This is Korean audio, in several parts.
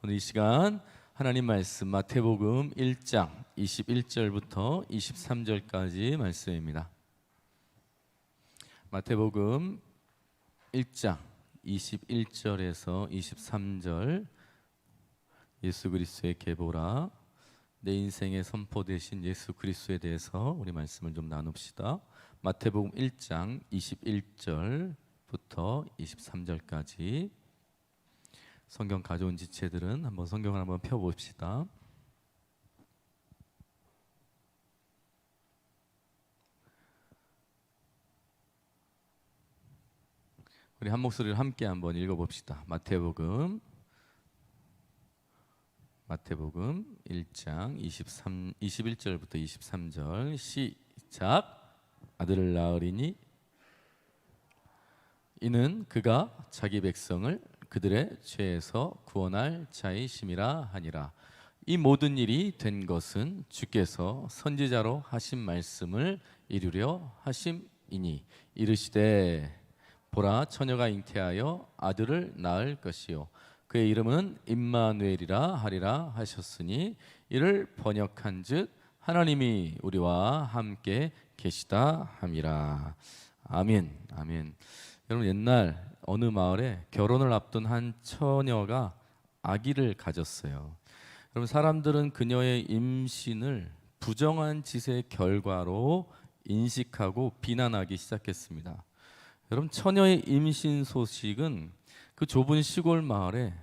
오늘 이 시간 하나님 말씀 마태복음 1장 21절부터 23절까지 말씀입니다. 마태복음 1장 21절에서 23절 예수 그리스도의 계보라 내 인생에 선포되신 예수 그리스도에 대해서 우리 말씀을 좀 나눕시다. 마태복음 1장 21절부터 23절까지 성경 가져온 지체들은 한번 성경을 한번 펴봅시다. 우리 한 목소리로 함께 한번 읽어봅시다. 마태복음 1장 21절부터 23절 시작. 아들을 낳으리니 이는 그가 자기 백성을 그들의 죄에서 구원할 자이심이라 하니라. 이 모든 일이 된 것은 주께서 선지자로 하신 말씀을 이루려 하심이니 이르시되 보라 처녀가 잉태하여 아들을 낳을 것이요 그의 이름은 임마누엘이라 하리라 하셨으니 이를 번역한즉 하나님이 우리와 함께 계시다 함이라. 아멘. 아멘. 여러분, 옛날 어느 마을에 결혼을 앞둔 한 처녀가 아기를 가졌어요. 여러분, 사람들은 그녀의 임신을 부정한 짓의 결과로 인식하고 비난하기 시작했습니다. 여러분, 처녀의 임신 소식은 그 좁은 시골 마을에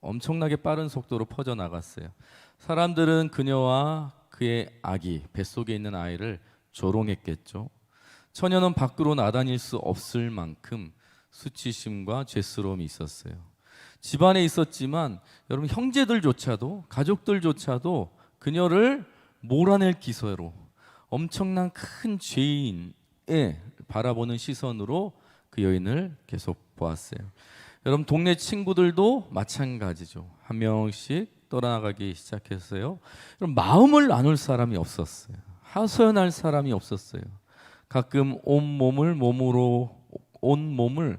엄청나게 빠른 속도로 퍼져나갔어요. 사람들은 그녀와 그의 아기, 뱃속에 있는 아이를 조롱했겠죠. 처녀는 밖으로 나다닐 수 없을 만큼 수치심과 죄스러움이 있었어요. 집안에 있었지만 여러분, 형제들조차도 가족들조차도 그녀를 몰아낼 기세로 엄청난 큰 죄인의 바라보는 시선으로 그 여인을 계속 보았어요. 여러분, 동네 친구들도 마찬가지죠. 한 명씩 떠나가기 시작했어요. 여러분, 마음을 나눌 사람이 없었어요. 하소연할 사람이 없었어요. 가끔 온 몸을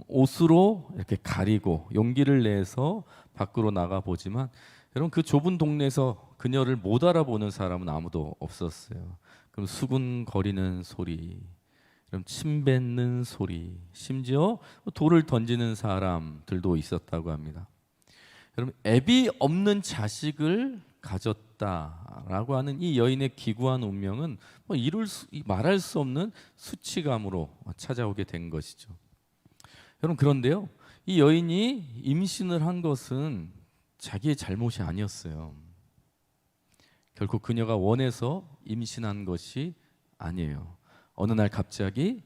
옷으로 이렇게 가리고 용기를 내서 밖으로 나가 보지만 여러분, 그 좁은 동네에서 그녀를 못 알아보는 사람은 아무도 없었어요. 그럼 수군거리는 소리, 그럼 침 뱉는 소리, 심지어 돌을 던지는 사람들도 있었다고 합니다. 여러분, 애비 없는 자식을 가졌다라고 하는 이 여인의 기구한 운명은 말할 수 없는 수치감으로 찾아오게 된 것이죠. 여러분, 그런데요, 이 여인이 임신을 한 것은 자기의 잘못이 아니었어요. 결코 그녀가 원해서 임신한 것이 아니에요. 어느 날 갑자기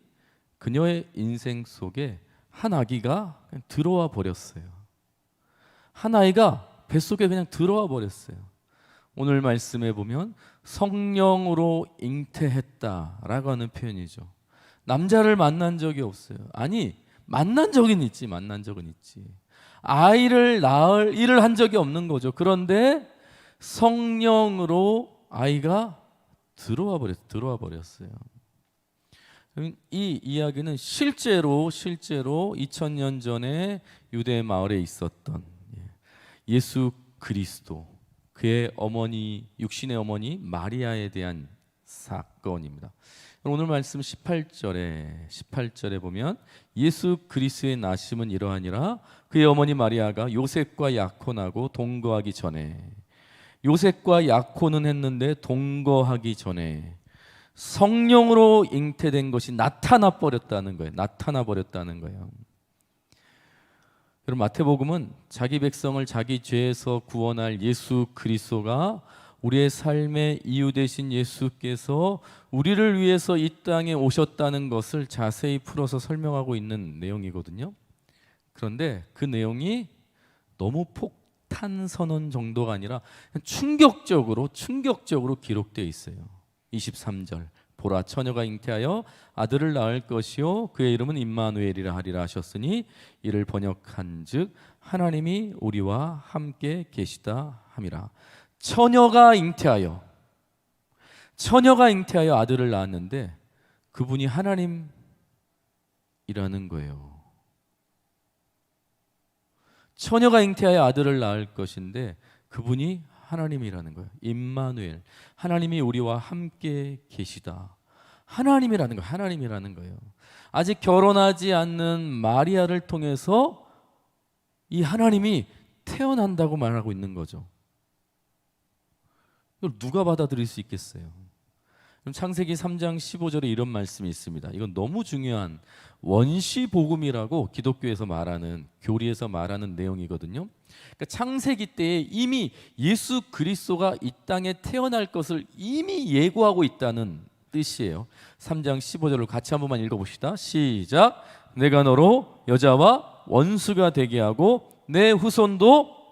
그녀의 인생 속에 한 아기가 그냥 들어와 버렸어요. 한 아이가 뱃속에 그냥 들어와 버렸어요. 오늘 말씀에 보면 성령으로 잉태했다라고 하는 표현이죠. 남자를 만난 적이 없어요. 아니, 만난 적은 있지. 아이를 낳을 일을 한 적이 없는 거죠. 그런데 성령으로 아이가 들어와 버렸어요. 이 이야기는 실제로 2000년 전에 유대 마을에 있었던 예수 그리스도, 그의 어머니, 육신의 어머니 마리아에 대한 사건입니다. 오늘 말씀 18절에 보면 예수 그리스도의 나심은 이러하니라. 그의 어머니 마리아가 요셉과 약혼하고 동거하기 전에, 요셉과 약혼은 했는데 동거하기 전에 성령으로 잉태된 것이 나타나 버렸다는 거예요. 여러분, 마태복음은 자기 백성을 자기 죄에서 구원할 예수 그리스도가, 우리의 삶의 이유 되신 예수께서 우리를 위해서 이 땅에 오셨다는 것을 자세히 풀어서 설명하고 있는 내용이거든요. 그런데 그 내용이 너무 폭탄 선언 정도가 아니라 충격적으로 기록되어 있어요. 23절, 보라 처녀가 잉태하여 아들을 낳을 것이요 그의 이름은 임마누엘이라 하리라 하셨으니 이를 번역한즉 하나님이 우리와 함께 계시다 함이라. 처녀가 잉태하여 아들을 낳았는데 그분이 하나님이라는 거예요. 처녀가 잉태하여 아들을 낳을 것인데 그분이 하나님이라는 거예요. 임마누엘, 하나님이 우리와 함께 계시다. 하나님이라는 거예요. 하나님이라는 거예요. 아직 결혼하지 않는 마리아를 통해서 이 하나님이 태어난다고 말하고 있는 거죠. 이걸 누가 받아들일 수 있겠어요? 그럼 창세기 3장 15절에 이런 말씀이 있습니다. 이건 너무 중요한 원시 복음이라고 기독교에서 말하는, 교리에서 말하는 내용이거든요. 그러니까 창세기 때에 이미 예수 그리스도가 이 땅에 태어날 것을 이미 예고하고 있다는 뜻이에요. 3장 15절을 같이 한 번만 읽어봅시다. 시작. 내가 너로 여자와 원수가 되게 하고 내 후손도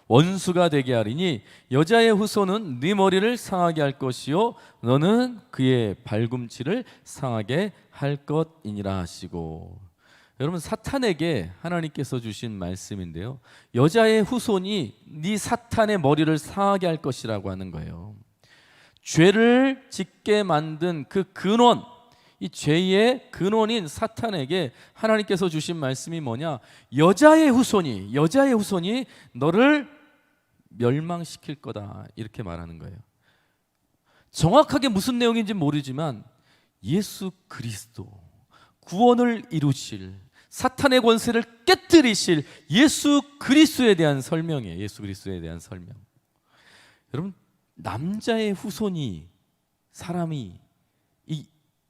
원수가 되게 하리니 여자의 후손은 네 머리를 상하게 할 것이요 너는 그의 발꿈치를 상하게 할 것이니라 하시고, 여러분 사탄에게 하나님께서 주신 말씀인데요, 여자의 후손이 네 사탄의 머리를 상하게 할 것이라고 하는 거예요. 죄를 짓게 만든 그 근원, 이 죄의 근원인 사탄에게 하나님께서 주신 말씀이 뭐냐? 여자의 후손이 너를 멸망시킬 거다, 이렇게 말하는 거예요. 정확하게 무슨 내용인지 모르지만 예수 그리스도, 구원을 이루실, 사탄의 권세를 깨뜨리실 예수 그리스도에 대한 설명이에요. 예수 그리스도에 대한 설명. 여러분, 남자의 후손이, 사람이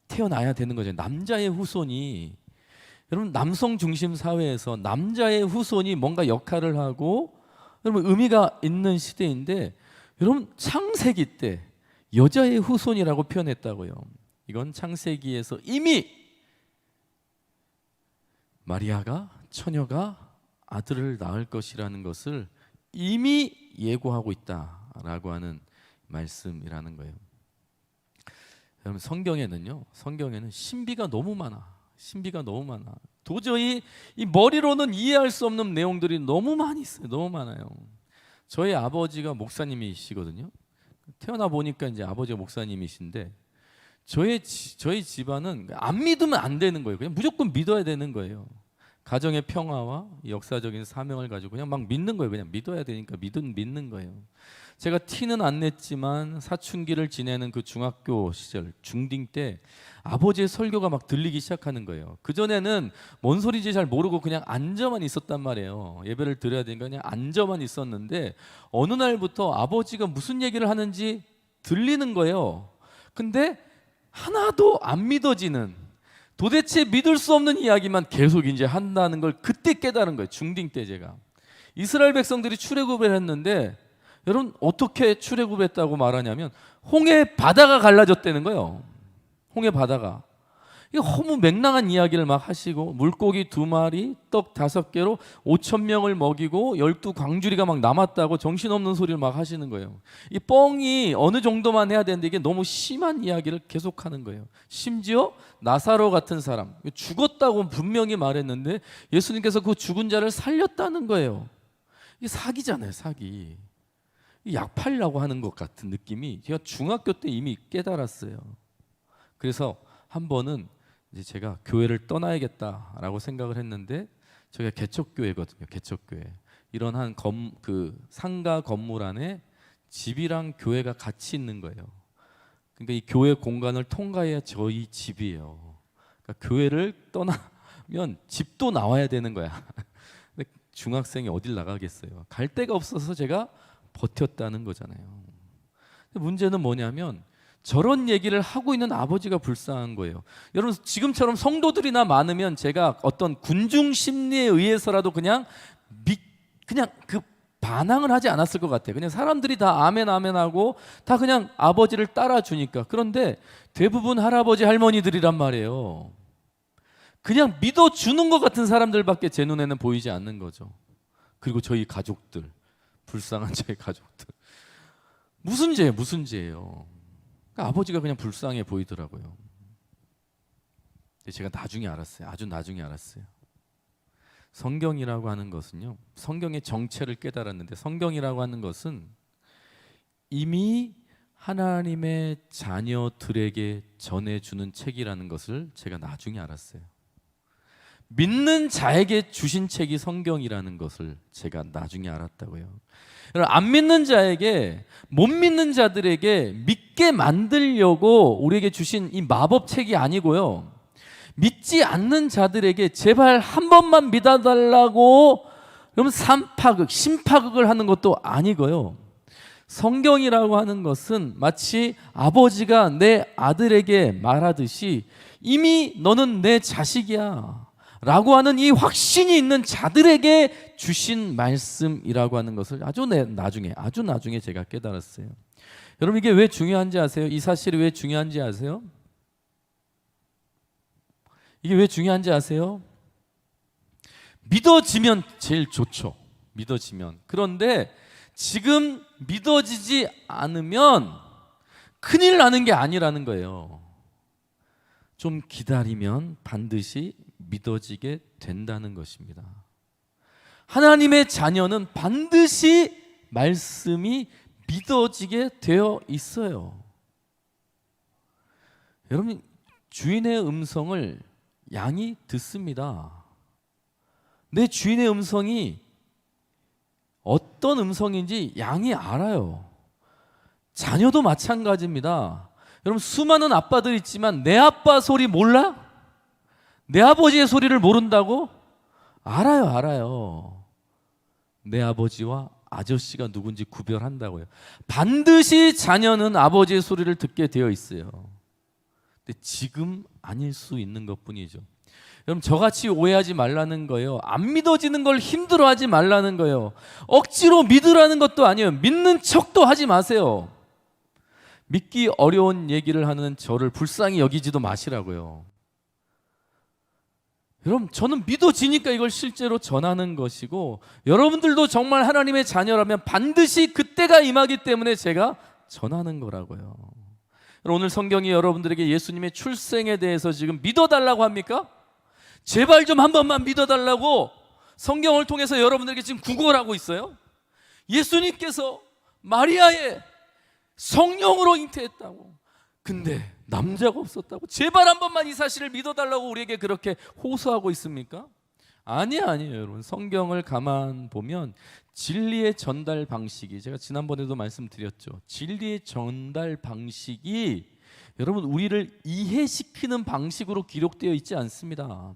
태어나야 되는 거죠. 남자의 후손이, 여러분 남성 중심 사회에서 남자의 후손이 뭔가 역할을 하고 여러분 의미가 있는 시대인데, 여러분 창세기 때 여자의 후손이라고 표현했다고요. 이건 창세기에서 이미 마리아가, 처녀가 아들을 낳을 것이라는 것을 이미 예고하고 있다라고 하는 말씀이라는 거예요. 여러분 성경에는 신비가 너무 많아. 도저히 이 머리로는 이해할 수 없는 내용들이 너무 많이 있어요. 너무 많아요. 저희 아버지가 목사님이시거든요. 태어나 보니까 이제 아버지가 목사님이신데 저희 집안은 안 믿으면 안 되는 거예요. 그냥 무조건 믿어야 되는 거예요. 가정의 평화와 역사적인 사명을 가지고 그냥 막 믿는 거예요. 그냥 믿어야 되니까 믿는 거예요. 제가 티는 안 냈지만 사춘기를 지내는 그 중학교 시절 중딩 때 아버지의 설교가 막 들리기 시작하는 거예요. 그전에는 뭔 소리인지 잘 모르고 그냥 앉아만 있었단 말이에요. 예배를 드려야 되니까 그냥 앉아만 있었는데 어느 날부터 아버지가 무슨 얘기를 하는지 들리는 거예요. 근데 하나도 안 믿어지는, 도대체 믿을 수 없는 이야기만 계속 이제 한다는 걸 그때 깨달은 거예요. 중딩 때 제가. 이스라엘 백성들이 출애굽을 했는데 여러분 어떻게 출애굽했다고 말하냐면 홍해 바다가 갈라졌다는 거예요. 홍해 바다가. 이게 너무 맹랑한 이야기를 막 하시고 물고기 2마리, 떡 5개로 5,000명을 먹이고 12광주리가 막 남았다고 정신없는 소리를 막 하시는 거예요. 이 뻥이 어느 정도만 해야 되는데 이게 너무 심한 이야기를 계속하는 거예요. 심지어 나사로 같은 사람 죽었다고 분명히 말했는데 예수님께서 그 죽은 자를 살렸다는 거예요. 이게 사기잖아요, 사기. 약 팔려고 하는 것 같은 느낌이 제가 중학교 때 이미 깨달았어요. 그래서 한 번은 이제 제가 교회를 떠나야겠다라고 생각을 했는데, 저희가 개척교회거든요. 개척교회. 이런 한 그 상가 건물 안에 집이랑 교회가 같이 있는 거예요. 그러니까 이 교회 공간을 통과해야 저희 집이에요. 그러니까 교회를 떠나면 집도 나와야 되는 거야. 근데 중학생이 어딜 나가겠어요. 갈 데가 없어서 제가 버텼다는 거잖아요. 문제는 뭐냐면 저런 얘기를 하고 있는 아버지가 불쌍한 거예요. 여러분 지금처럼 성도들이나 많으면 제가 어떤 군중 심리에 의해서라도 그냥 그 반항을 하지 않았을 것 같아요. 그냥 사람들이 다 아멘 아멘 하고 다 그냥 아버지를 따라주니까. 그런데 대부분 할아버지 할머니들이란 말이에요. 그냥 믿어주는 것 같은 사람들밖에 제 눈에는 보이지 않는 거죠. 그리고 저희 가족들, 불쌍한 저희 가족들, 무슨 죄예요? 그러니까 아버지가 그냥 불쌍해 보이더라고요. 제가 나중에 알았어요. 아주 나중에 알았어요. 성경이라고 하는 것은요, 성경의 정체를 깨달았는데 성경이라고 하는 것은 이미 하나님의 자녀들에게 전해주는 책이라는 것을 제가 나중에 알았어요. 믿는 자에게 주신 책이 성경이라는 것을 제가 나중에 알았다고요. 여러분, 안 믿는 자에게, 못 믿는 자들에게 믿게 만들려고 우리에게 주신 이 마법책이 아니고요, 믿지 않는 자들에게 제발 한 번만 믿어달라고 그럼 삼파극, 심파극을 하는 것도 아니고요, 성경이라고 하는 것은 마치 아버지가 내 아들에게 말하듯이 이미 너는 내 자식이야 라고 하는 이 확신이 있는 자들에게 주신 말씀이라고 하는 것을 아주 나중에 제가 깨달았어요. 여러분, 이게 왜 중요한지 아세요? 이 사실이 왜 중요한지 아세요? 이게 왜 중요한지 아세요? 믿어지면 제일 좋죠. 믿어지면. 그런데 지금 믿어지지 않으면 큰일 나는 게 아니라는 거예요. 좀 기다리면 반드시 믿어지게 된다는 것입니다. 하나님의 자녀는 반드시 말씀이 믿어지게 되어 있어요. 여러분, 주인의 음성을 양이 듣습니다. 내 주인의 음성이 어떤 음성인지 양이 알아요. 자녀도 마찬가지입니다. 여러분, 수많은 아빠들 있지만 내 아빠 소리 몰라? 내 아버지의 소리를 모른다고? 알아요. 내 아버지와 아저씨가 누군지 구별한다고요. 반드시 자녀는 아버지의 소리를 듣게 되어 있어요. 근데 지금 아닐 수 있는 것뿐이죠. 여러분, 저같이 오해하지 말라는 거예요. 안 믿어지는 걸 힘들어하지 말라는 거예요. 억지로 믿으라는 것도 아니에요. 믿는 척도 하지 마세요. 믿기 어려운 얘기를 하는 저를 불쌍히 여기지도 마시라고요. 여러분, 저는 믿어지니까 이걸 실제로 전하는 것이고, 여러분들도 정말 하나님의 자녀라면 반드시 그때가 임하기 때문에 제가 전하는 거라고요. 오늘 성경이 여러분들에게 예수님의 출생에 대해서 지금 믿어달라고 합니까? 제발 좀 한 번만 믿어달라고 성경을 통해서 여러분들에게 지금 구걸하고 있어요. 예수님께서 마리아의 성령으로 잉태했다고. 근데 남자가 없었다고. 제발 한 번만 이 사실을 믿어달라고 우리에게 그렇게 호소하고 있습니까? 아니에요, 여러분. 성경을 가만 보면 진리의 전달 방식이, 제가 지난번에도 말씀드렸죠. 진리의 전달 방식이 여러분 우리를 이해시키는 방식으로 기록되어 있지 않습니다.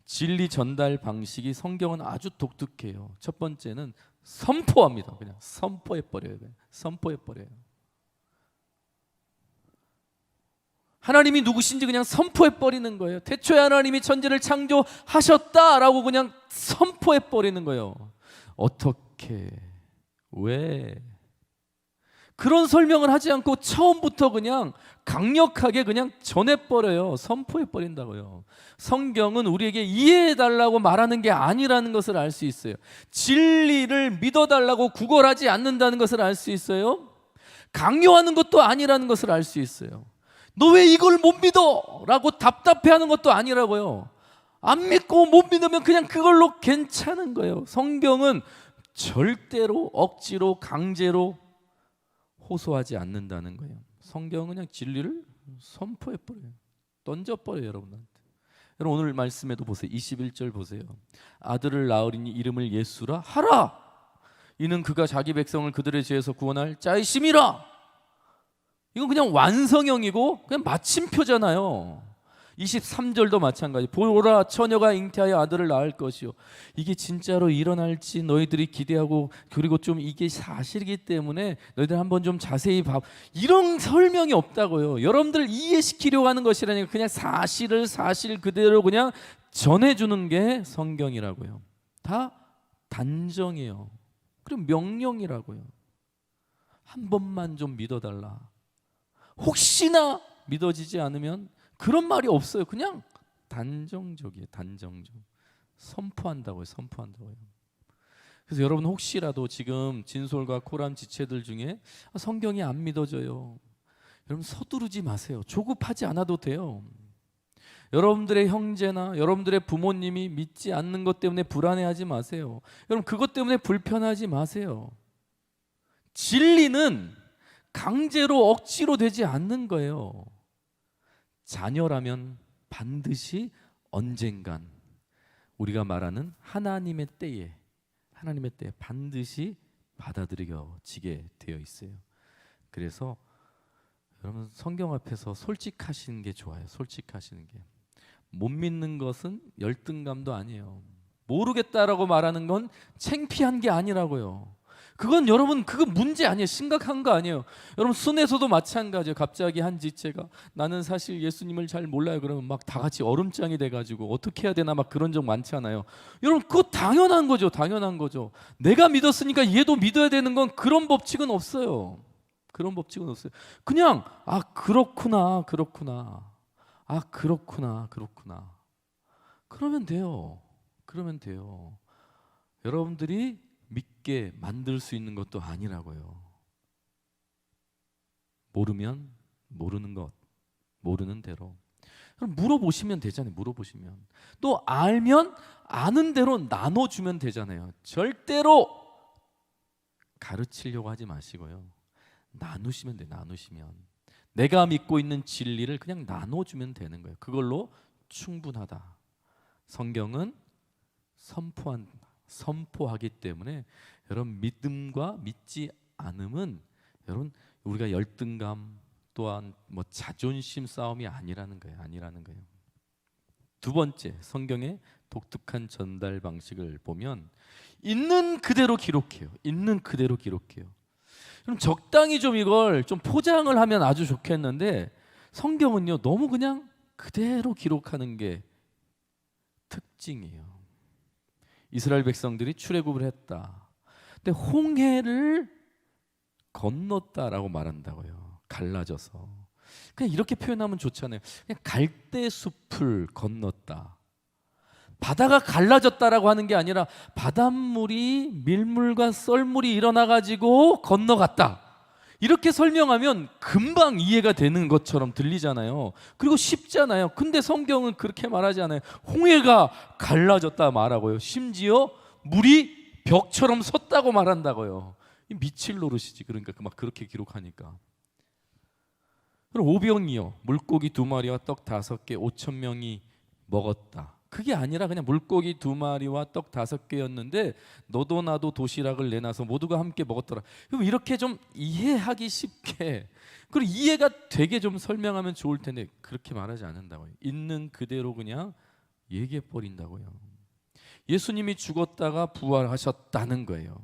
진리 전달 방식이 성경은 아주 독특해요. 첫 번째는 선포합니다. 그냥 선포해버려요. 하나님이 누구신지 그냥 선포해버리는 거예요. 태초에 하나님이 천지를 창조하셨다라고 그냥 선포해버리는 거예요. 어떻게? 왜? 그런 설명을 하지 않고 처음부터 그냥 강력하게 그냥 전해버려요. 선포해버린다고요. 성경은 우리에게 이해해달라고 말하는 게 아니라는 것을 알 수 있어요. 진리를 믿어달라고 구걸하지 않는다는 것을 알 수 있어요. 강요하는 것도 아니라는 것을 알 수 있어요. 너 왜 이걸 못 믿어? 라고 답답해하는 것도 아니라고요. 안 믿고 못 믿으면 그냥 그걸로 괜찮은 거예요. 성경은 절대로 억지로 강제로 호소하지 않는다는 거예요. 성경은 그냥 진리를 선포해버려요. 던져버려요, 여러분한테. 여러분, 오늘 말씀에도 보세요. 21절 보세요. 아들을 낳으리니 이름을 예수라 하라. 이는 그가 자기 백성을 그들의 죄에서 구원할 자이심이라. 이건 그냥 완성형이고 그냥 마침표잖아요. 23절도 마찬가지. 보라, 처녀가 잉태하여 아들을 낳을 것이요. 이게 진짜로 일어날지 너희들이 기대하고, 그리고 좀 이게 사실이기 때문에 너희들 한번 좀 자세히 봐. 이런 설명이 없다고요. 여러분들 이해시키려고 하는 것이라니까 그냥 사실을 사실 그대로 그냥 전해주는 게 성경이라고요. 다 단정이에요. 그리고 명령이라고요. 한 번만 좀 믿어달라. 혹시나 믿어지지 않으면 그런 말이 없어요. 그냥 단정적이에요. 단정적. 선포한다고요. 그래서 여러분, 혹시라도 지금 진솔과 코란 지체들 중에 성경이 안 믿어져요. 여러분, 서두르지 마세요. 조급하지 않아도 돼요. 여러분들의 형제나 여러분들의 부모님이 믿지 않는 것 때문에 불안해하지 마세요. 여러분, 그것 때문에 불편하지 마세요. 진리는 강제로 억지로 되지 않는 거예요. 자녀라면 반드시 언젠간 우리가 말하는 하나님의 때에 반드시 받아들여지게 되어 있어요. 그래서 여러분 성경 앞에서 솔직하시는 게 좋아요. 솔직하시는 게. 못 믿는 것은 열등감도 아니에요. 모르겠다라고 말하는 건 창피한 게 아니라고요. 그건 여러분 그거 문제 아니에요. 심각한 거 아니에요. 여러분 순회에서도 마찬가지예요. 갑자기 한 지체가 나는 사실 예수님을 잘 몰라요. 그러면 막 다 같이 얼음장이 돼가지고 어떻게 해야 되나 막 그런 적 많잖아요. 여러분 그거 당연한 거죠. 당연한 거죠. 내가 믿었으니까 얘도 믿어야 되는 건 그런 법칙은 없어요. 그런 법칙은 없어요. 그냥 그렇구나. 그러면 돼요. 여러분들이 믿게 만들 수 있는 것도 아니라고요. 모르면 모르는 것, 모르는 대로. 그럼 물어보시면 되잖아요. 물어보시면. 또 알면 아는 대로 나눠주면 되잖아요. 절대로 가르치려고 하지 마시고요. 나누시면 돼요. 나누시면. 내가 믿고 있는 진리를 그냥 나눠주면 되는 거예요. 그걸로 충분하다. 성경은 선포하기 때문에 여러분 믿음과 믿지 않음은 여러분 우리가 열등감 또한 뭐 자존심 싸움이 아니라는 거예요. 두 번째, 성경의 독특한 전달 방식을 보면 있는 그대로 기록해요. 그럼 적당히 좀 이걸 좀 포장을 하면 아주 좋겠는데 성경은요 너무 그냥 그대로 기록하는 게 특징이에요. 이스라엘 백성들이 출애굽을 했다. 근데 홍해를 건넜다라고 말한다고요. 갈라져서. 그냥 이렇게 표현하면 좋잖아요. 그냥 갈대숲을 건넜다. 바다가 갈라졌다라고 하는 게 아니라 바닷물이 밀물과 썰물이 일어나가지고 건너갔다. 이렇게 설명하면 금방 이해가 되는 것처럼 들리잖아요. 그리고 쉽잖아요. 근데 성경은 그렇게 말하지 않아요. 홍해가 갈라졌다 말하고요. 심지어 물이 벽처럼 섰다고 말한다고요. 미칠 노릇이지. 그러니까 막 그렇게 기록하니까. 그럼 오병이요. 물고기 2마리와 떡 5개 5,000명이 먹었다. 그게 아니라 그냥 물고기 2마리와 떡 5개였는데 너도 나도 도시락을 내놔서 모두가 함께 먹었더라. 그럼 이렇게 좀 이해하기 쉽게 그리고 이해가 되게 좀 설명하면 좋을 텐데 그렇게 말하지 않는다고요. 있는 그대로 그냥 얘기해 버린다고요. 예수님이 죽었다가 부활하셨다는 거예요.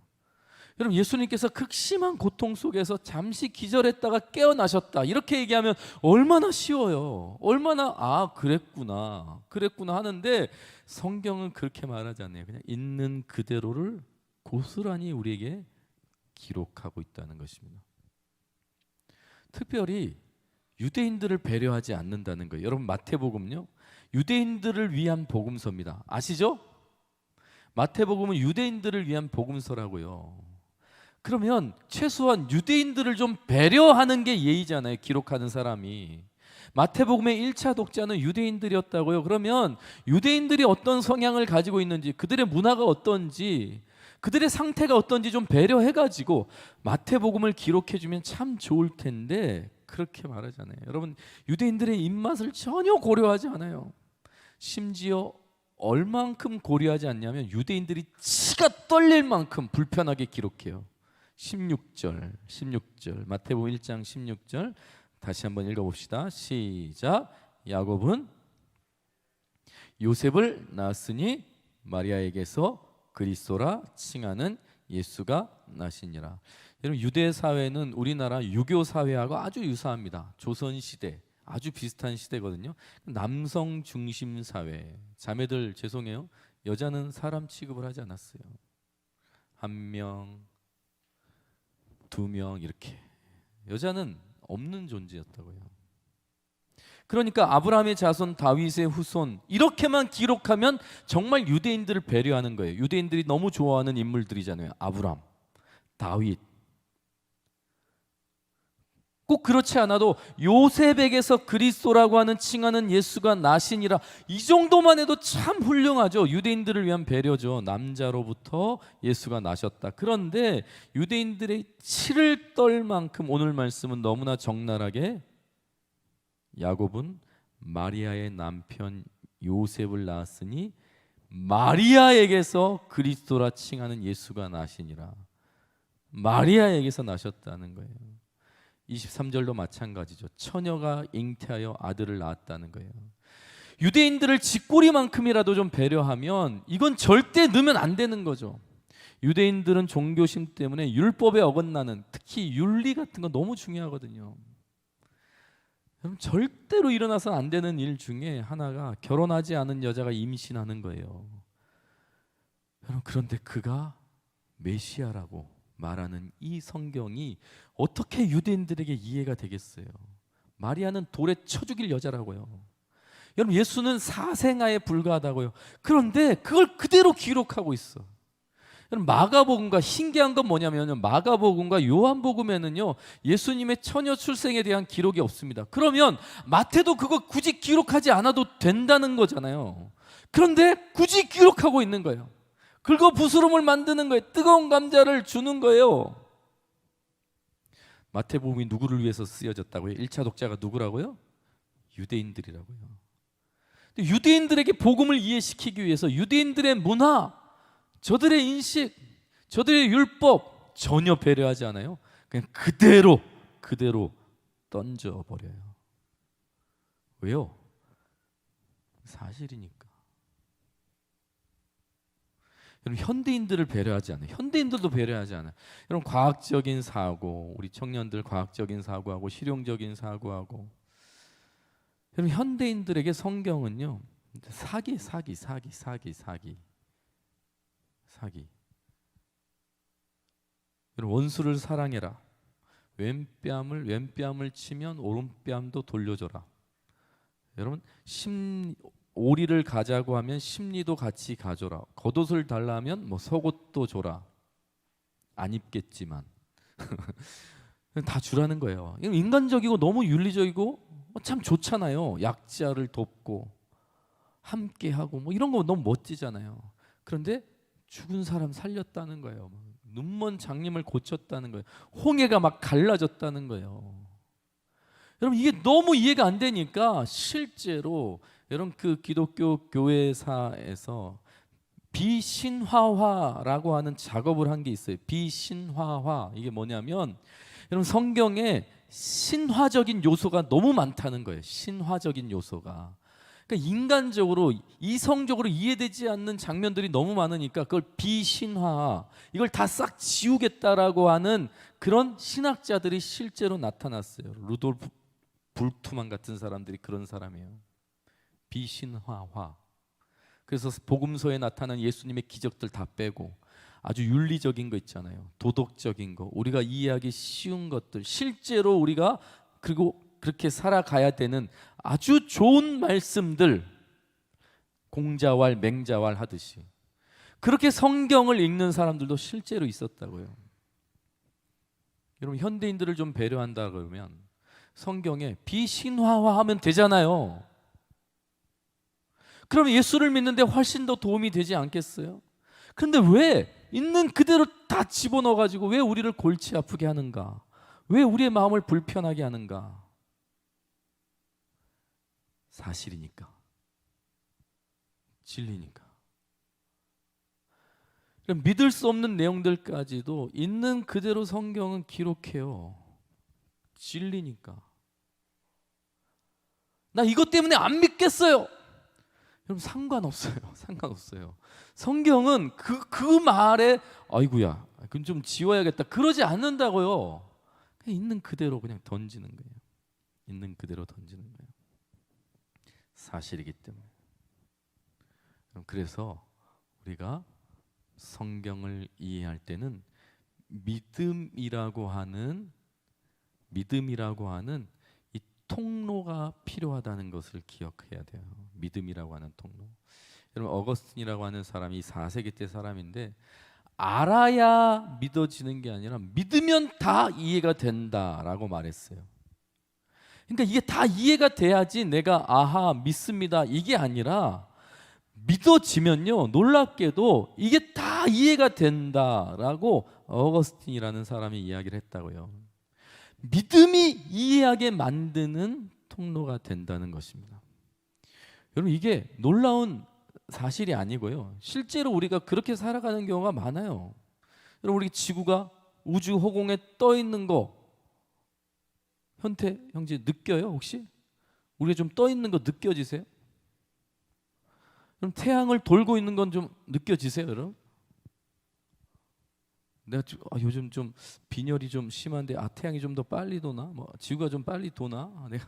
여러분 예수님께서 극심한 고통 속에서 잠시 기절했다가 깨어나셨다 이렇게 얘기하면 얼마나 쉬워요. 얼마나 그랬구나 하는데 성경은 그렇게 말하지 않아요. 그냥 있는 그대로를 고스란히 우리에게 기록하고 있다는 것입니다. 특별히 유대인들을 배려하지 않는다는 거예요. 여러분 마태복음요 유대인들을 위한 복음서입니다. 아시죠? 마태복음은 유대인들을 위한 복음서라고요. 그러면 최소한 유대인들을 좀 배려하는 게 예의잖아요. 기록하는 사람이. 마태복음의 1차 독자는 유대인들이었다고요. 그러면 유대인들이 어떤 성향을 가지고 있는지 그들의 문화가 어떤지 그들의 상태가 어떤지 좀 배려해가지고 마태복음을 기록해주면 참 좋을 텐데 그렇게 말하잖아요. 여러분 유대인들의 입맛을 전혀 고려하지 않아요. 심지어 얼만큼 고려하지 않냐면 유대인들이 치가 떨릴 만큼 불편하게 기록해요. 16절 마태복음 1장 16절 다시 한번 읽어봅시다. 시작. 야곱은 요셉을 낳았으니 마리아에게서 그리스도라 칭하는 예수가 나시니라. 여러분 유대 사회는 우리나라 유교 사회하고 아주 유사합니다. 조선 시대 아주 비슷한 시대거든요. 남성 중심 사회. 자매들 죄송해요. 여자는 사람 취급을 하지 않았어요. 1명, 2명 이렇게. 여자는 없는 존재였다고요. 그러니까 아브라함의 자손, 다윗의 후손 이렇게만 기록하면 정말 유대인들을 배려하는 거예요. 유대인들이 너무 좋아하는 인물들이잖아요. 아브라함, 다윗. 꼭 그렇지 않아도 요셉에게서 그리스도라고 하는 칭하는 예수가 나시니라. 이 정도만 해도 참 훌륭하죠. 유대인들을 위한 배려죠. 남자로부터 예수가 나셨다. 그런데 유대인들의 치를 떨 만큼 오늘 말씀은 너무나 적나라하게 야곱은 마리아의 남편 요셉을 낳았으니 마리아에게서 그리스도라 칭하는 예수가 나시니라. 마리아에게서 나셨다는 거예요. 23절도 마찬가지죠. 처녀가 잉태하여 아들을 낳았다는 거예요. 유대인들을 쥐꼬리만큼이라도 좀 배려하면 이건 절대 넣으면 안 되는 거죠. 유대인들은 종교심 때문에 율법에 어긋나는, 특히 윤리 같은 거 너무 중요하거든요. 여러분, 절대로 일어나서 안 되는 일 중에 하나가 결혼하지 않은 여자가 임신하는 거예요. 여러분, 그런데 그가 메시아라고 말하는 이 성경이 어떻게 유대인들에게 이해가 되겠어요? 마리아는 돌에 쳐 죽일 여자라고요. 여러분, 예수는 사생아에 불과하다고요. 그런데 그걸 그대로 기록하고 있어. 여러분, 마가복음과 신기한 건 뭐냐면요, 마가복음과 요한복음에는요 예수님의 처녀 출생에 대한 기록이 없습니다. 그러면 마태도 그거 굳이 기록하지 않아도 된다는 거잖아요. 그런데 굳이 기록하고 있는 거예요. 긁어 부스럼을 만드는 거예요. 뜨거운 감자를 주는 거예요. 마태복음이 누구를 위해서 쓰여졌다고요? 1차 독자가 누구라고요? 유대인들이라고요. 근데 유대인들에게 복음을 이해시키기 위해서 유대인들의 문화, 저들의 인식, 저들의 율법 전혀 배려하지 않아요. 그냥 그대로 던져버려요. 왜요? 사실이니까. 여러분, 현대인들을 배려하지 않아요. 현대인들도 배려하지 않아요. 여러분, 과학적인 사고, 우리 청년들 과학적인 사고하고 실용적인 사고하고. 여러분, 현대인들에게 성경은요 사기. 여러분, 원수를 사랑해라. 왼뺨을 치면 오른뺨도 돌려줘라. 여러분, 오리를 가자고 하면 심리도 같이 가져라. 겉옷을 달라 하면 뭐 속옷도 줘라. 안 입겠지만 다 주라는 거예요. 인간적이고 너무 윤리적이고 참 좋잖아요. 약자를 돕고 함께하고 뭐 이런 거 너무 멋지잖아요. 그런데 죽은 사람 살렸다는 거예요. 눈먼 장님을 고쳤다는 거예요. 홍해가 막 갈라졌다는 거예요. 여러분, 이게 너무 이해가 안 되니까 실제로 여러분, 그 기독교 교회사에서 비신화화라고 하는 작업을 한 게 있어요. 비신화화, 이게 뭐냐면 여러분, 성경에 신화적인 요소가 너무 많다는 거예요. 신화적인 요소가. 그러니까 인간적으로 이성적으로 이해되지 않는 장면들이 너무 많으니까 그걸 비신화, 이걸 다 싹 지우겠다라고 하는 그런 신학자들이 실제로 나타났어요. 루돌프 불트만 같은 사람들이 그런 사람이에요. 비신화화. 그래서 복음서에 나타난 예수님의 기적들 다 빼고 아주 윤리적인 거 있잖아요. 도덕적인 거, 우리가 이해하기 쉬운 것들, 실제로 우리가 그리고 그렇게 살아가야 되는 아주 좋은 말씀들, 공자왈 맹자왈 하듯이 그렇게 성경을 읽는 사람들도 실제로 있었다고요. 여러분, 현대인들을 좀 배려한다 그러면 성경에 비신화화하면 되잖아요. 그러면 예수를 믿는데 훨씬 더 도움이 되지 않겠어요? 그런데 왜 있는 그대로 다 집어넣어가지고 왜 우리를 골치 아프게 하는가? 왜 우리의 마음을 불편하게 하는가? 사실이니까, 진리니까. 믿을 수 없는 내용들까지도 있는 그대로 성경은 기록해요. 진리니까. 나 이것 때문에 안 믿겠어요. 여러분, 상관없어요. 성경은 그 말에 아이고야, 그건 좀 지워야겠다, 그러지 않는다고요. 그냥 있는 그대로 그냥 던지는 거예요. 있는 그대로 던지는 거예요. 사실이기 때문에. 그래서 우리가 성경을 이해할 때는 믿음이라고 하는 이 통로가 필요하다는 것을 기억해야 돼요. 믿음이라고 하는 통로. 여러분, 어거스틴이라고 하는 사람이 4세기 때 사람인데, 알아야 믿어지는 게 아니라 믿으면 다 이해가 된다라고 말했어요. 그러니까 이게 다 이해가 돼야지 내가 아하 믿습니다 이게 아니라, 믿어지면요 놀랍게도 이게 다 이해가 된다라고 어거스틴이라는 사람이 이야기를 했다고요. 믿음이 이해하게 만드는 통로가 된다는 것입니다. 여러분 이게 놀라운 사실이 아니고요. 실제로 우리가 그렇게 살아가는 경우가 많아요. 여러분 우리 지구가 우주 허공에 떠 있는 거 현태 형제 느껴요 혹시? 우리가 좀 떠 있는 거 느껴지세요? 그럼 태양을 돌고 있는 건 좀 느껴지세요, 여러분? 내가 요즘 좀 빈혈이 좀 심한데 태양이 좀 더 빨리 도나? 뭐 지구가 좀 빨리 도나? 내가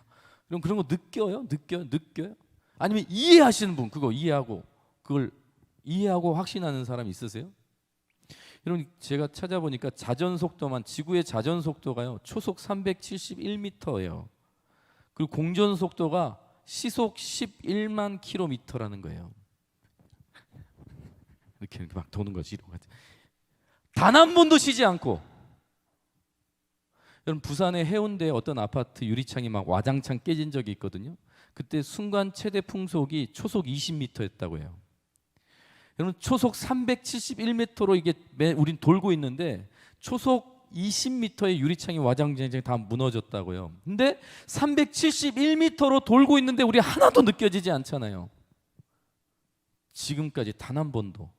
그런 거 느껴요? 느껴요? 아니면 이해하시는 분 그거 이해하고 그걸 이해하고 확신하는 사람 있으세요? 여러분 제가 찾아보니까 자전 속도만 지구의 자전 속도가요 초속 371m예요. 그리고 공전 속도가 시속 11만 킬로미터라는 거예요. 이렇게 막 도는 거지. 단 한 번도 쉬지 않고. 여러분 부산의 해운대 어떤 아파트 유리창이 막 와장창 깨진 적이 있거든요. 그때 순간 최대 풍속이 초속 20m였다고 해요. 여러분 초속 371m로 이게 우린 돌고 있는데 초속 20m의 유리창이 와장창 다 무너졌다고요. 근데 371m로 돌고 있는데 우리 하나도 느껴지지 않잖아요. 지금까지 단 한 번도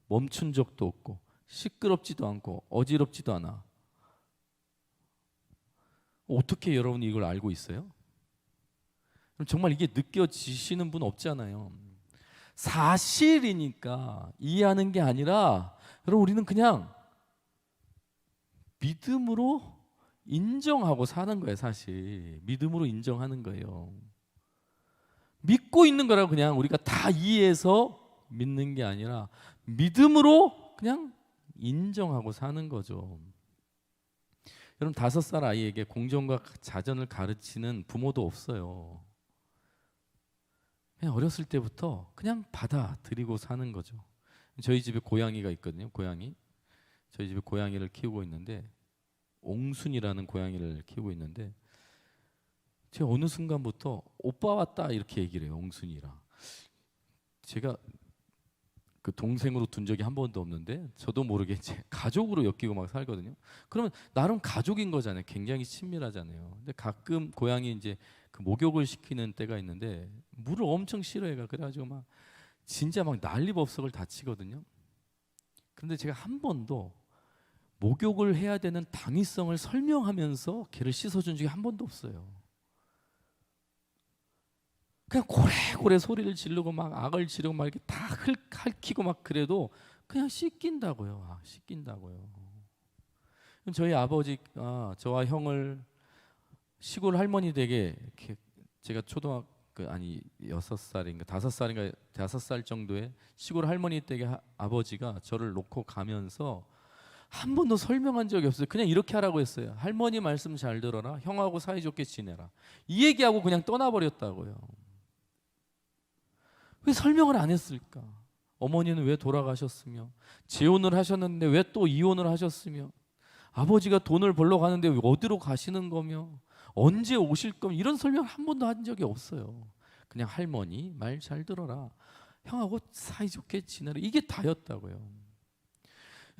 멈춘 적도 없고 시끄럽지도 않고 어지럽지도 않아. 어떻게 여러분이 이걸 알고 있어요? 정말 이게 느껴지시는 분 없잖아요. 사실이니까 이해하는 게 아니라 여러분 우리는 그냥 믿음으로 인정하고 사는 거예요. 사실 믿음으로 인정하는 거예요. 믿고 있는 거라고 그냥 우리가 다 이해해서 믿는 게 아니라 믿음으로 그냥 인정하고 사는 거죠. 여러분 5살 아이에게 공전과 자전을 가르치는 부모도 없어요. 그냥 어렸을 때부터 그냥 받아들이고 사는 거죠. 저희 집에 고양이가 있거든요. 저희 집에 고양이를 키우고 있는데 옹순이라는 고양이를 키우고 있는데 제가 어느 순간부터 오빠 왔다 이렇게 얘기를 해요. 옹순이랑. 제가 그 동생으로 둔 적이 한 번도 없는데 저도 모르게 제 가족으로 엮이고 막 살거든요. 그러면 나름 가족인 거잖아요. 굉장히 친밀하잖아요. 근데 가끔 고양이 이제 그 목욕을 시키는 때가 있는데 물을 엄청 싫어해가 그래가지고 막 진짜 막 난리법석을 다 치거든요. 그런데 제가 한 번도 목욕을 해야 되는 당위성을 설명하면서 걔를 씻어준 적이 한 번도 없어요. 그냥 고래고래 소리를 지르고 막 악을 지르고 막 이렇게 다 핥히고 막 그래도 그냥 씻긴다고요. 씻긴다고요. 저희 아버지가 저와 형을 시골 할머니 댁에 이렇게 제가 초등학교 아니 6살인가 5살인가 5살 정도의 시골 할머니 댁에 아버지가 저를 놓고 가면서 한 번도 설명한 적이 없어요. 그냥 이렇게 하라고 했어요. 할머니 말씀 잘 들어라. 형하고 사이좋게 지내라. 이 얘기하고 그냥 떠나버렸다고요. 왜 설명을 안 했을까? 어머니는 왜 돌아가셨으며 재혼을 하셨는데 왜 또 이혼을 하셨으며 아버지가 돈을 벌러 가는데 왜 어디로 가시는 거며 언제 오실 거며 이런 설명을 한 번도 한 적이 없어요. 그냥 할머니 말 잘 들어라. 형하고 사이좋게 지내라. 이게 다였다고요.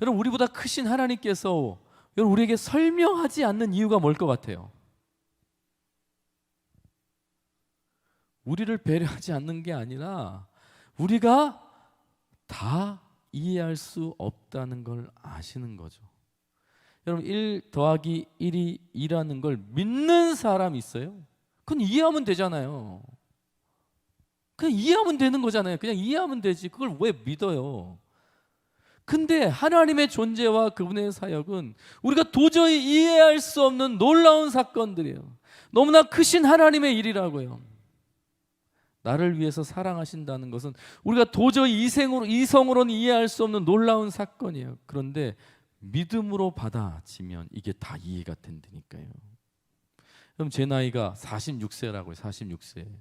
여러분 우리보다 크신 하나님께서 여러분 우리에게 설명하지 않는 이유가 뭘 것 같아요? 우리를 배려하지 않는 게 아니라 우리가 다 이해할 수 없다는 걸 아시는 거죠. 여러분 1 더하기 1이 2라는 걸 믿는 사람 있어요? 그건 이해하면 되잖아요. 그냥 이해하면 되는 거잖아요. 그냥 이해하면 되지. 그걸 왜 믿어요? 근데 하나님의 존재와 그분의 사역은 우리가 도저히 이해할 수 없는 놀라운 사건들이에요. 너무나 크신 하나님의 일이라고요. 나를 위해서 사랑하신다는 것은 우리가 도저히 이성으로는 이해할 수 없는 놀라운 사건이에요. 그런데 믿음으로 받아지면 이게 다 이해가 된다니까요. 그럼 제 나이가 46세라고요. 46세.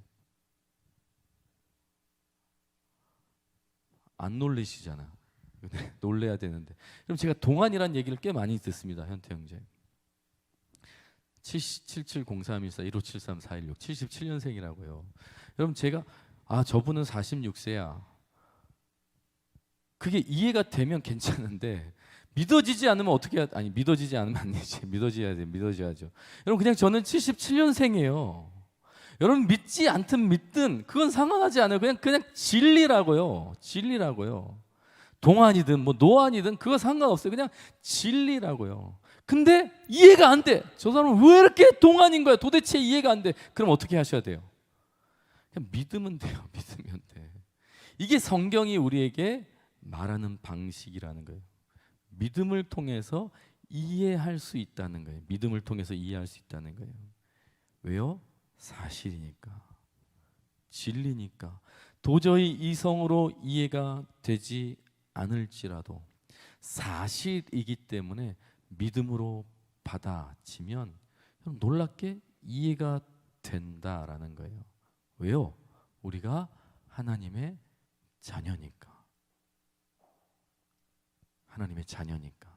안 놀리시잖아. 놀래야 되는데. 그럼 제가 동안이란 얘기를 꽤 많이 듣습니다. 현태 형제. 77031415734116 77년생이라고요. 여러분 제가 저분은 46세야. 그게 이해가 되면 괜찮은데 믿어지지 않으면 어떻게 믿어지지 않으면 안 되지. 믿어져야죠. 여러분 그냥 저는 77년생이에요. 여러분 믿지 않든 믿든 그건 상관하지 않아요. 그냥 진리라고요. 진리라고요. 동안이든 뭐 노안이든 그거 상관없어요. 그냥 진리라고요. 근데 이해가 안 돼. 저 사람은 왜 이렇게 동안인 거야? 도대체 이해가 안 돼. 그럼 어떻게 하셔야 돼요? 그냥 믿으면 돼요. 믿으면 돼. 이게 성경이 우리에게 말하는 방식이라는 거예요. 믿음을 통해서 이해할 수 있다는 거예요. 믿음을 통해서 이해할 수 있다는 거예요. 왜요? 사실이니까, 진리니까. 도저히 이성으로 이해가 되지 않을지라도 사실이기 때문에 믿음으로 받아지면 놀랍게 이해가 된다라는 거예요. 왜요? 우리가 하나님의 자녀니까. 하나님의 자녀니까.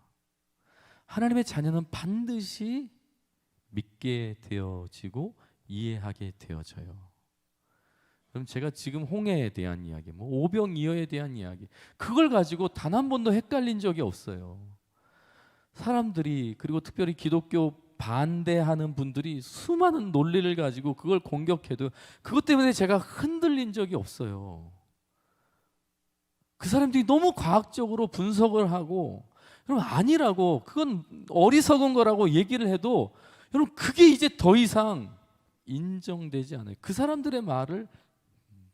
하나님의 자녀는 반드시 믿게 되어지고 이해하게 되어져요. 그럼 제가 지금 홍해에 대한 이야기, 뭐 오병이어에 대한 이야기, 그걸 가지고 단 한 번도 헷갈린 적이 없어요. 사람들이, 그리고 특별히 기독교 반대하는 분들이 수많은 논리를 가지고 그걸 공격해도 그것 때문에 제가 흔들린 적이 없어요. 그 사람들이 너무 과학적으로 분석을 하고, 여러분 아니라고, 그건 어리석은 거라고 얘기를 해도 여러분 그게 이제 더 이상 인정되지 않아요. 그 사람들의 말을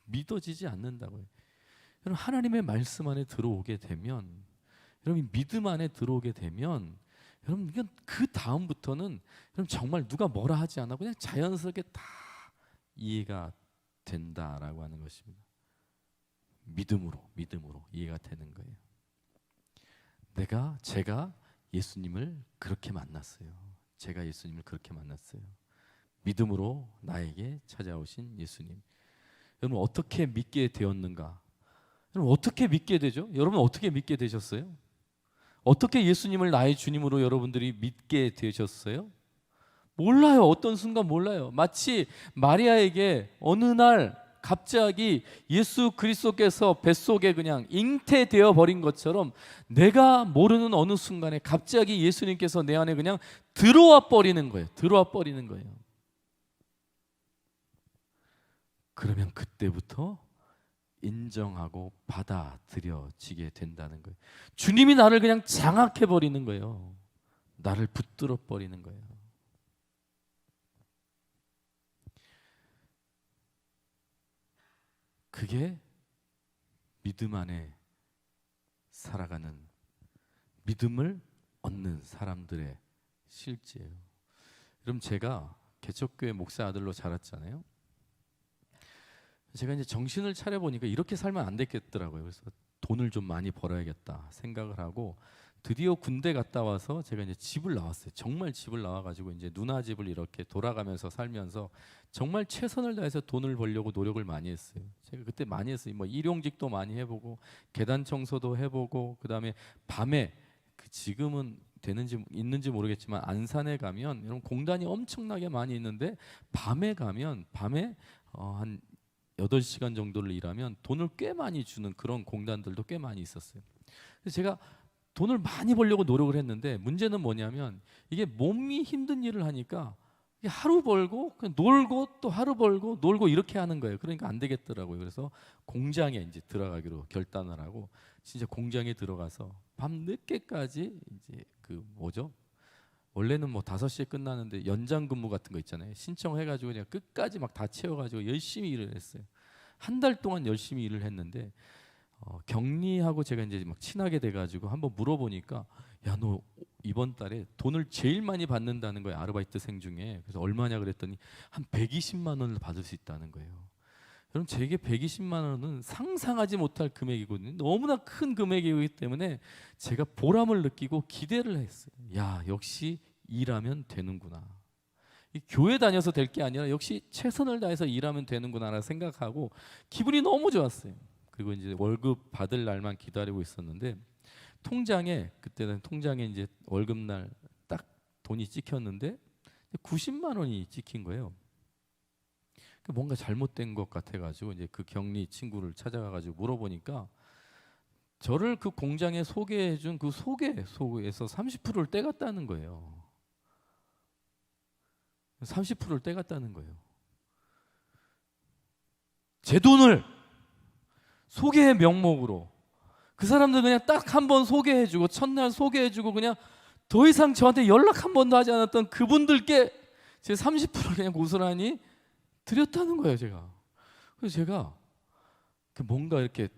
믿어지지 않는다고요. 여러분 하나님의 말씀 안에 들어오게 되면, 여러분 믿음 안에 들어오게 되면, 여러분 이건 그 다음부터는 여러분 정말 누가 뭐라 하지 않아 그냥 자연스럽게 다 이해가 된다라고 하는 것입니다. 믿음으로 이해가 되는 거예요. 제가 예수님을 그렇게 만났어요. 제가 예수님을 그렇게 만났어요. 믿음으로 나에게 찾아오신 예수님. 여러분 어떻게 믿게 되었는가? 여러분 어떻게 믿게 되죠? 여러분 어떻게 믿게 되셨어요? 어떻게 예수님을 나의 주님으로 여러분들이 믿게 되셨어요? 몰라요. 어떤 순간 몰라요. 마치 마리아에게 어느 날 갑자기 예수 그리스도께서 뱃속에 그냥 잉태되어 버린 것처럼 내가 모르는 어느 순간에 갑자기 예수님께서 내 안에 그냥 들어와 버리는 거예요. 들어와 버리는 거예요. 그러면 그때부터 인정하고 받아들여지게 된다는 거예요. 주님이 나를 그냥 장악해 버리는 거예요. 나를 붙들어 버리는 거예요. 그게 믿음 안에 살아가는, 믿음을 얻는 사람들의 실제예요. 여러분 제가 개척교회 목사 아들로 자랐잖아요. 제가 이제 정신을 차려 보니까 이렇게 살면 안 되겠더라고요. 그래서 돈을 좀 많이 벌어야겠다 생각을 하고 드디어 군대 갔다 와서 제가 이제 집을 나왔어요. 정말 집을 나와가지고 이제 누나 집을 이렇게 돌아가면서 살면서 정말 최선을 다해서 돈을 벌려고 노력을 많이 했어요. 제가 그때 많이 했어요. 뭐 일용직도 많이 해보고 계단 청소도 해보고, 그 다음에 밤에 지금은 되는지 있는지 모르겠지만 안산에 가면 이런 공단이 엄청나게 많이 있는데 밤에 가면 한 8시간 정도를 일하면 돈을 꽤 많이 주는 그런 공단들도 꽤 많이 있었어요. 그래서 제가 돈을 많이 벌려고 노력을 했는데 문제는 뭐냐면 이게 몸이 힘든 일을 하니까 하루 벌고 그냥 놀고 또 하루 벌고 놀고 이렇게 하는 거예요. 그러니까 안 되겠더라고요. 그래서 공장에 이제 들어가기로 결단을 하고 진짜 공장에 들어가서 밤 늦게까지 이제 원래는 뭐 5시에 끝나는데 연장 근무 같은 거 있잖아요. 신청해가지고 그냥 끝까지 막 다 채워가지고 열심히 일을 했어요. 한 달 동안 열심히 일을 했는데 경리하고 제가 이제 막 친하게 돼가지고 한번 물어보니까 야, 너 이번 달에 돈을 제일 많이 받는다는 거예요. 아르바이트생 중에. 그래서 얼마냐 그랬더니 한 120만 원을 받을 수 있다는 거예요. 여러분 제게 120만 원은 상상하지 못할 금액이거든요. 너무나 큰 금액이기 때문에 제가 보람을 느끼고 기대를 했어요. 야, 역시 일하면 되는구나. 이 교회 다녀서 될 게 아니라 역시 최선을 다해서 일하면 되는구나라 생각하고 기분이 너무 좋았어요. 그리고 이제 월급 받을 날만 기다리고 있었는데 그때는 통장에 이제 월급날 딱 돈이 찍혔는데 90만 원이 찍힌 거예요. 뭔가 잘못된 것 같아가지고 이제 그 격리 친구를 찾아가가지고 물어보니까 저를 그 공장에 소개해준 그 소개에서 30%를 떼갔다는 거예요. 30%를 떼갔다는 거예요. 제 돈을 소개의 명목으로 그 사람들 그냥 딱 한 번 소개해주고 첫날 소개해주고 그냥 더 이상 저한테 연락 한 번도 하지 않았던 그분들께 제 30%를 그냥 고스란히 드렸다는 거예요. 그래서 제가 뭔가 이렇게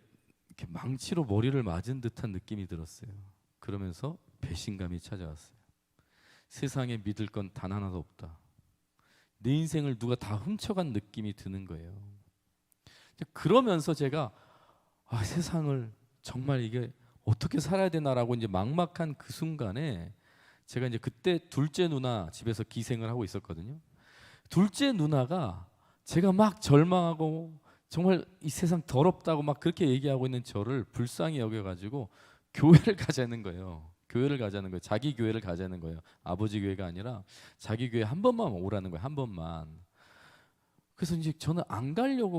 망치로 머리를 맞은 듯한 느낌이 들었어요. 그러면서 배신감이 찾아왔어요. 세상에 믿을 건 단 하나도 없다. 내 인생을 누가 다 훔쳐간 느낌이 드는 거예요. 그러면서 제가 세상을 정말 이게 어떻게 살아야 되나라고 이제 막막한 그 순간에 제가 이제 그때 둘째 누나 집에서 기생을 하고 있었거든요. 둘째 누나가 제가 막 절망하고 정말 이 세상 더럽다고 막 그렇게 얘기하고 있는 저를 불쌍히 여겨가지고 교회를 가자는 거예요. 교회를 가자는 거예요. 자기 교회를 가자는 거예요. 아버지 교회가 아니라 자기 교회 한 번만 오라는 거예요. 한 번만. 그래서 이제 저는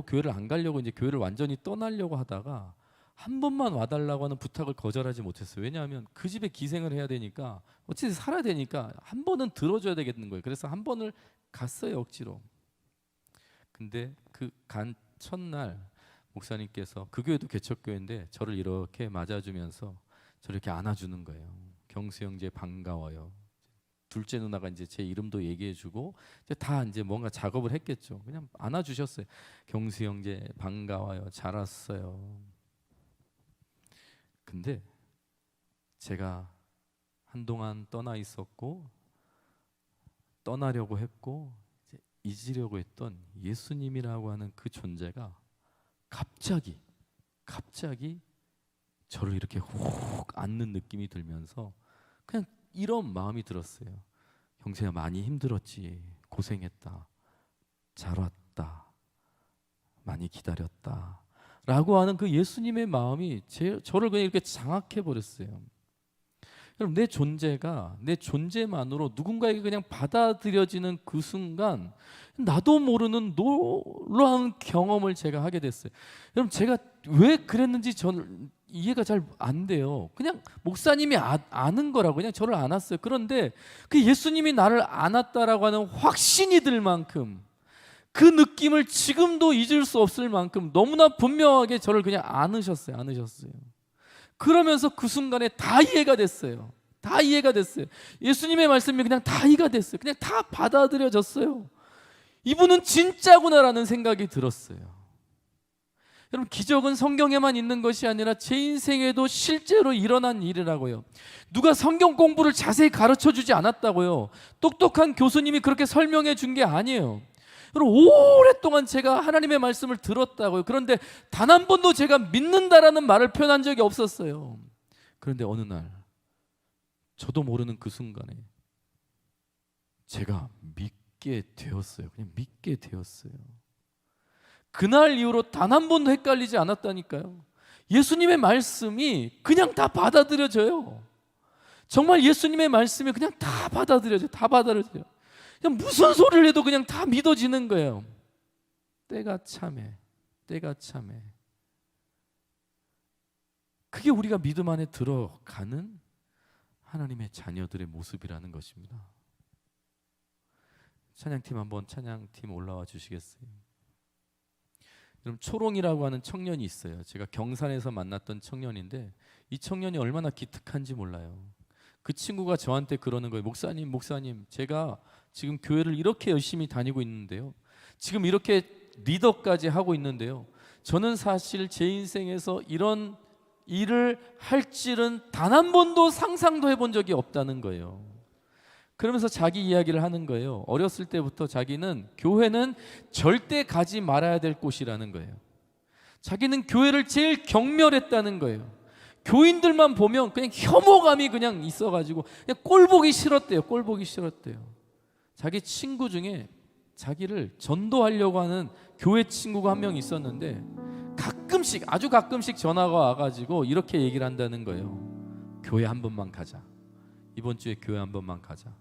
교회를 안 가려고 이제 교회를 완전히 떠나려고 하다가 한 번만 와달라고 하는 부탁을 거절하지 못했어요. 왜냐하면 그 집에 기생을 해야 되니까 어쨌든 살아야 되니까 한 번은 들어줘야 되겠는 거예요. 그래서 한 번을 갔어요, 억지로. 근데 그 간 첫날 목사님께서 그 교회도 개척교회인데 저를 이렇게 맞아주면서 저를 이렇게 안아주는 거예요. 경수 형제 반가워요. 둘째 누나가 이제 제 이름도 얘기해주고 이제 다 이제 뭔가 작업을 했겠죠. 그냥 안아주셨어요. 경수 형제 반가워요. 잘 왔어요. 근데 제가 한동안 떠나 있었고 떠나려고 했고 이제 잊으려고 했던 예수님이라고 하는 그 존재가 갑자기 저를 이렇게 훅 안는 느낌이 들면서 그냥 이런 마음이 들었어요. 형제야 많이 힘들었지. 고생했다. 잘 왔다. 많이 기다렸다. 라고 하는 그 예수님의 마음이 저를 그냥 이렇게 장악해 버렸어요. 여러분 내 존재만으로 누군가에게 그냥 받아들여지는 그 순간 나도 모르는 놀라운 경험을 제가 하게 됐어요. 여러분 제가 왜 그랬는지 저는 이해가 잘 안 돼요. 그냥 목사님이 아는 거라고 그냥 저를 안았어요. 그런데 그 예수님이 나를 안았다라고 하는 확신이 들 만큼 그 느낌을 지금도 잊을 수 없을 만큼 너무나 분명하게 저를 그냥 안으셨어요. 그러면서 그 순간에 다 이해가 됐어요. 예수님의 말씀이 그냥 다 이해가 됐어요. 그냥 다 받아들여졌어요. 이분은 진짜구나라는 생각이 들었어요. 여러분 기적은 성경에만 있는 것이 아니라 제 인생에도 실제로 일어난 일이라고요. 누가 성경 공부를 자세히 가르쳐주지 않았다고요. 똑똑한 교수님이 그렇게 설명해 준 게 아니에요. 여러분 오랫동안 제가 하나님의 말씀을 들었다고요. 그런데 단 한 번도 제가 믿는다라는 말을 표현한 적이 없었어요. 그런데 어느 날 저도 모르는 그 순간에 제가 믿게 되었어요. 그냥 믿게 되었어요. 그날 이후로 단 한 번도 헷갈리지 않았다니까요. 예수님의 말씀이 그냥 다 받아들여져요. 정말 예수님의 말씀이 그냥 다 받아들여져요. 그냥 무슨 소리를 해도 그냥 다 믿어지는 거예요. 때가 참해. 그게 우리가 믿음 안에 들어가는 하나님의 자녀들의 모습이라는 것입니다. 찬양팀 올라와 주시겠어요? 여러분 초롱이라고 하는 청년이 있어요. 제가 경산에서 만났던 청년인데 이 청년이 얼마나 기특한지 몰라요. 그 친구가 저한테 그러는 거예요. 목사님 제가 지금 교회를 이렇게 열심히 다니고 있는데요. 지금 이렇게 리더까지 하고 있는데요. 저는 사실 제 인생에서 이런 일을 할 줄은 단 한 번도 상상도 해본 적이 없다는 거예요. 그러면서 자기 이야기를 하는 거예요. 어렸을 때부터 자기는 교회는 절대 가지 말아야 될 곳이라는 거예요. 자기는 교회를 제일 경멸했다는 거예요. 교인들만 보면 그냥 혐오감이 그냥 있어가지고 그냥 꼴 보기 싫었대요. 자기 친구 중에 자기를 전도하려고 하는 교회 친구가 한 명 있었는데 아주 가끔씩 전화가 와가지고 이렇게 얘기를 한다는 거예요. 교회 한 번만 가자. 이번 주에 교회 한 번만 가자.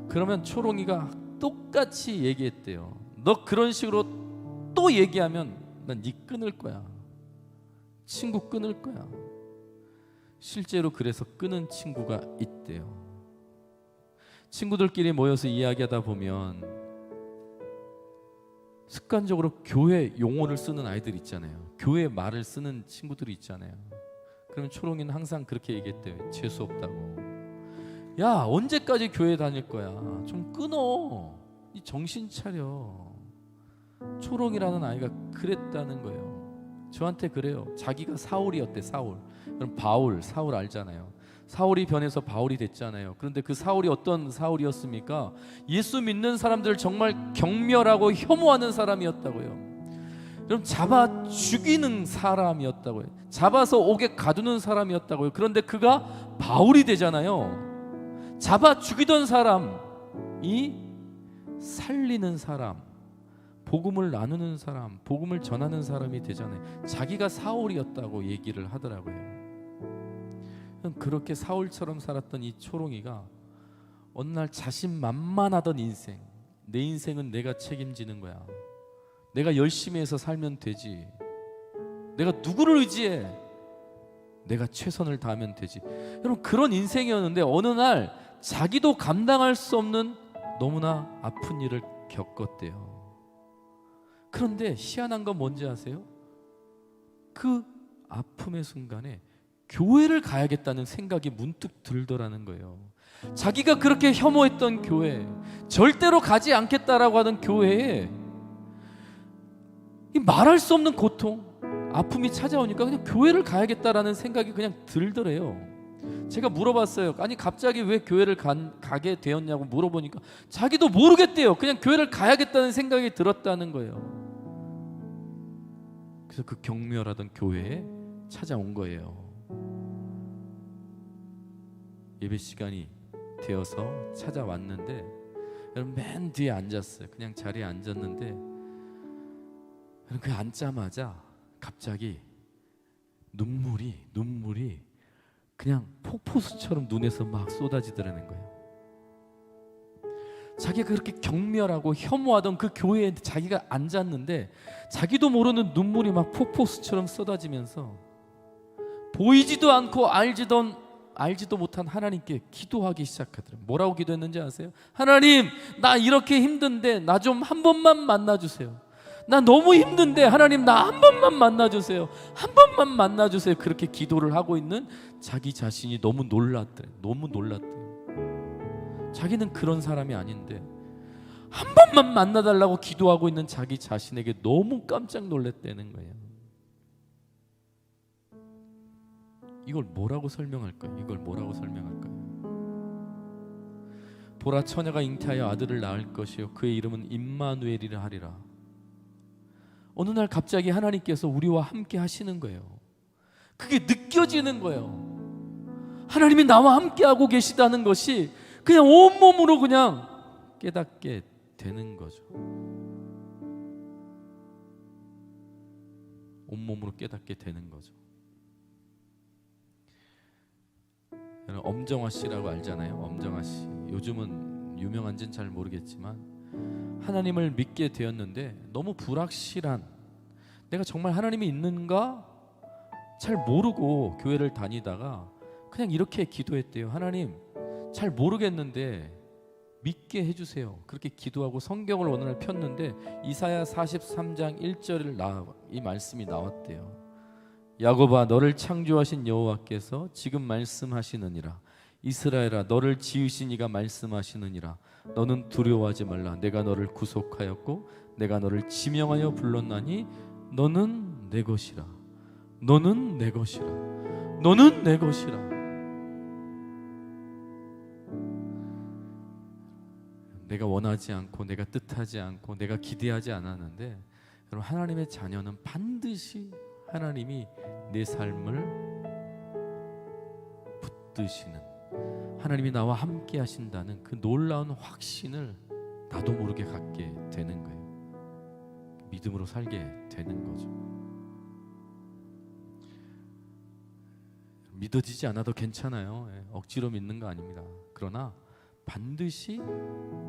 그러면 초롱이가 똑같이 얘기했대요. 너 그런 식으로 또 얘기하면 난 네 끊을 거야. 친구 끊을 거야. 실제로 그래서 끊은 친구가 있대요. 친구들끼리 모여서 이야기하다 보면 습관적으로 교회 용어를 쓰는 아이들 있잖아요. 교회 말을 쓰는 친구들이 있잖아요. 그러면 초롱이는 항상 그렇게 얘기했대요. 재수 없다고. 야, 언제까지 교회 다닐 거야? 좀 끊어. 이 정신 차려. 초롱이라는 아이가 그랬다는 거예요. 저한테 그래요. 자기가 사울이었대. 사울. 그럼 사울 알잖아요. 사울이 변해서 바울이 됐잖아요. 그런데 그 사울이 어떤 사울이었습니까? 예수 믿는 사람들 정말 경멸하고 혐오하는 사람이었다고요. 그럼 잡아 죽이는 사람이었다고요. 잡아서 옥에 가두는 사람이었다고요. 그런데 그가 바울이 되잖아요. 잡아 죽이던 사람이 살리는 사람, 복음을 나누는 사람, 복음을 전하는 사람이 되잖아요. 자기가 사울이었다고 얘기를 하더라고요. 그렇게 사울처럼 살았던 이 초롱이가 어느 날 자신만만하던 인생, 내 인생은 내가 책임지는 거야. 내가 열심히 해서 살면 되지. 내가 누구를 의지해? 내가 최선을 다하면 되지. 여러분, 그런 인생이었는데 어느 날 자기도 감당할 수 없는 너무나 아픈 일을 겪었대요. 그런데 희한한 건 뭔지 아세요? 그 아픔의 순간에 교회를 가야겠다는 생각이 문득 들더라는 거예요. 자기가 그렇게 혐오했던 교회, 절대로 가지 않겠다라고 하는 교회에 이 말할 수 없는 고통, 아픔이 찾아오니까 그냥 교회를 가야겠다라는 생각이 그냥 들더래요. 제가 물어봤어요. 아니 갑자기 왜 교회를 가게 되었냐고 물어보니까 자기도 모르겠대요. 그냥 교회를 가야겠다는 생각이 들었다는 거예요. 그래서 그 경멸하던 교회에 찾아온 거예요. 예배 시간이 되어서 찾아왔는데 여러분 맨 뒤에 앉았어요. 그냥 자리에 앉았는데 여러분 그 앉자마자 갑자기 눈물이 그냥 폭포수처럼 눈에서 막 쏟아지더라는 거예요. 자기가 그렇게 경멸하고 혐오하던 그 교회에 자기가 앉았는데 자기도 모르는 눈물이 막 폭포수처럼 쏟아지면서 보이지도 않고 알지도 못한 하나님께 기도하기 시작하더라고요. 뭐라고 기도했는지 아세요? 하나님, 나 이렇게 힘든데 나 좀 한 번만 만나주세요. 나 너무 힘든데 하나님 나 한 번만 만나주세요. 한 번만 만나주세요. 그렇게 기도를 하고 있는 자기 자신이 너무 놀랐대요. 자기는 그런 사람이 아닌데 한 번만 만나달라고 기도하고 있는 자기 자신에게 너무 깜짝 놀랐다는 거예요. 이걸 뭐라고 설명할까요? 보라, 처녀가 잉태하여 아들을 낳을 것이요 그의 이름은 임마누엘이라 하리라. 어느 날 갑자기 하나님께서 우리와 함께 하시는 거예요. 그게 느껴지는 거예요. 하나님이 나와 함께 하고 계시다는 것이 그냥 온몸으로 그냥 깨닫게 되는 거죠. 온몸으로 깨닫게 되는 거죠. 엄정화 씨라고 알잖아요. 엄정화 씨. 요즘은 유명한지는 잘 모르겠지만 하나님을 믿게 되었는데 너무 불확실한, 내가 정말 하나님이 있는가 잘 모르고 교회를 다니다가 그냥 이렇게 기도했대요. 하나님, 잘 모르겠는데 믿게 해주세요. 그렇게 기도하고 성경을 어느 날 폈는데 이사야 43장 1절을 이 말씀이 나왔대요. 야곱아, 너를 창조하신 여호와께서 지금 말씀하시느니라. 이스라엘아, 너를 지으신 이가 말씀하시느니라. 너는 두려워하지 말라. 내가 너를 구속하였고 내가 너를 지명하여 불렀나니 너는 내 것이라. 너는 내 것이라. 너는 내 것이라. 내가 원하지 않고 내가 뜻하지 않고 내가 기대하지 않았는데 여러분, 하나님의 자녀는 반드시 하나님이 내 삶을 붙드시는, 하나님이 나와 함께 하신다는 그 놀라운 확신을 나도 모르게 갖게 되는 거예요. 믿음으로 살게 되는 거죠. 믿어지지 않아도 괜찮아요. 억지로 믿는 거 아닙니다. 그러나 반드시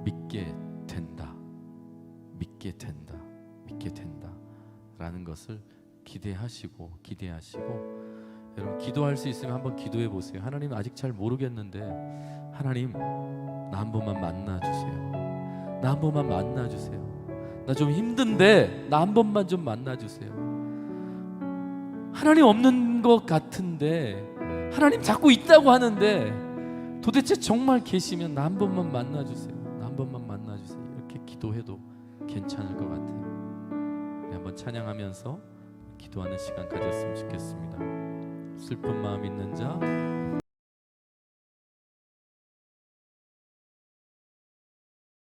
믿게 된다. 라는 것을 기대하시고 여러분, 기도할 수 있으면 한번 기도해 보세요. 하나님, 아직 잘 모르겠는데 하나님, 나 한 번만 만나주세요. 나 좀 힘든데 나 한 번만 좀 만나주세요. 하나님 없는 것 같은데, 하나님 자꾸 있다고 하는데 도대체 정말 계시면 나 한 번만 만나주세요. 나 한 번만 만나주세요. 이렇게 기도해도 괜찮을 것 같아요. 우리 한번 찬양하면서 기도하는 시간 가졌으면 좋겠습니다. 슬픈 마음 있는 자